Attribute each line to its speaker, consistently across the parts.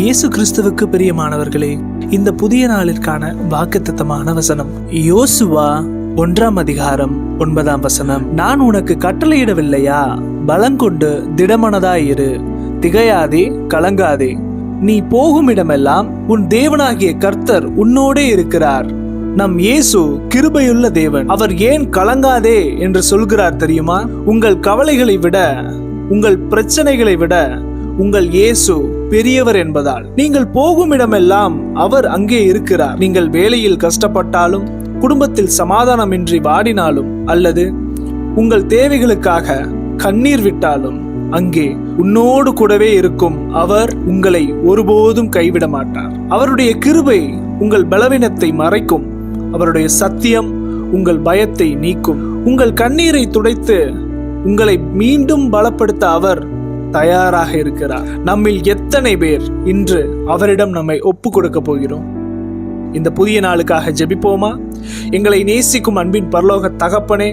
Speaker 1: இயேசு கிறிஸ்துவுக்கு பிரியமானவர்களே, இந்த புதிய நாளிற்கான வாக்குத்தத்தமான வசனம் யோசுவா 1:9. நான் உனக்கு கட்டளையிடவில்லையா? பலங்கொண்டு திடமனதாயிரு, திகையாதே, கலங்காதே. நீ போகும் இடமெல்லாம் உன் தேவனாகிய கர்த்தர் உன்னோடே இருக்கிறார். நம் இயேசு கிருபையுள்ள தேவன். அவர் ஏன் கலங்காதே என்று சொல்கிறார் தெரியுமா? உங்கள் கவலைகளை விட, உங்கள் பிரச்சனைகளை விட உங்கள் இயேசு பெரியவர் என்பதால். நீங்கள் போகும் இடமெல்லாம் அவர் அங்கே இருக்கிறார். நீங்கள் வேலையில் கஷ்டப்பட்டாலும், குடும்பத்தில் சமாதானமின்றி வாடினாலும், அல்லது உங்கள் தேவைகளுக்காக கண்ணீர் விட்டாலும், அங்கே உன்னோடு கூடவே இருக்கும் அவர் உங்களை ஒருபோதும் கைவிட மாட்டார். அவருடைய கிருபை உங்கள் பலவீனத்தை மறைக்கும். அவருடைய சத்தியம் உங்கள் பயத்தை நீக்கும். உங்கள் கண்ணீரை துடைத்து உங்களை மீண்டும் பலப்படுத்த அவர் தயாராக இருக்கிறார். நம்மில் எத்தனை பேர் இன்று அவரிடம் நம்மை ஒப்பு கொடுக்க போகிறோம்? இந்த புதிய நாளுக்காக ஜெபிப்போமா? எங்களை நேசிக்கும் அன்பின் பரலோக தகப்பனே,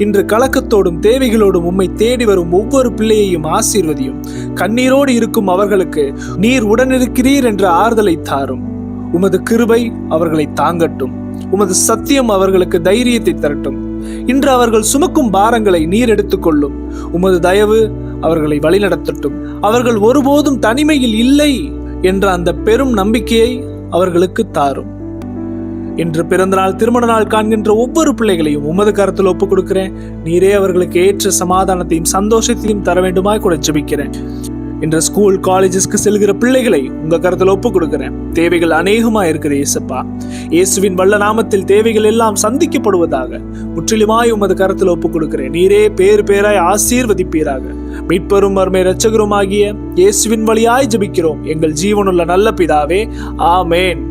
Speaker 1: இன்று கலக்கத்தோடும் தேவைகளோடும் உம்மை தேடி வரும் ஒவ்வொரு பிள்ளையையும் ஆசீர்வதியும். கண்ணீரோடு இருக்கும் அவர்களுக்கு நீர் உடனிருக்கிறீர் என்ற ஆறுதலை தாரும். உமது கிருபை அவர்களை தாங்கட்டும். உமது சத்தியம் அவர்களுக்கு தைரியத்தை தரட்டும். இன்று அவர்கள் சுமக்கும் பாரங்களை நீர் எடுத்துக்கொள்ளும். உமது தயவு அவர்களை வழிநடத்தட்டும். அவர்கள் ஒருபோதும் தனிமையில் இல்லை என்ற அந்த பெரும் நம்பிக்கையை அவர்களுக்கு தாரும். இன்று பிறந்த நாள், திருமண நாள் காண்கின்ற ஒவ்வொரு பிள்ளைகளையும் உமது கரத்தில் ஒப்புக் கொடுக்கிறேன். நீரே அவர்களுக்கு ஏற்ற சமாதானத்தையும் சந்தோஷத்தையும் தர வேண்டுமாய் கூட ஜெபிக்கிறேன். இன்று ஸ்கூல் காலேஜஸ்க்கு செல்கிற பிள்ளைகளை உங்க கருத்தில் ஒப்புக் கொடுக்கிறேன். தேவைகள் அநேகமா இருக்கிற இயேசுப்பா, இயேசுவின் வல்ல நாமத்தில் தேவைகள் எல்லாம் சந்திக்கப்படுவதாக முற்றிலுமாய் உமது கருத்தில் ஒப்புக் கொடுக்கிறேன். நீரே பேராய் ஆசீர்வதிப்பீராக. மீட்பெரும் அருமை இரட்சகருமாகிய இயேசுவின் வழியாய் ஜெபிக்கிறோம் எங்கள் ஜீவனுள்ள நல்ல பிதாவே, ஆமேன்.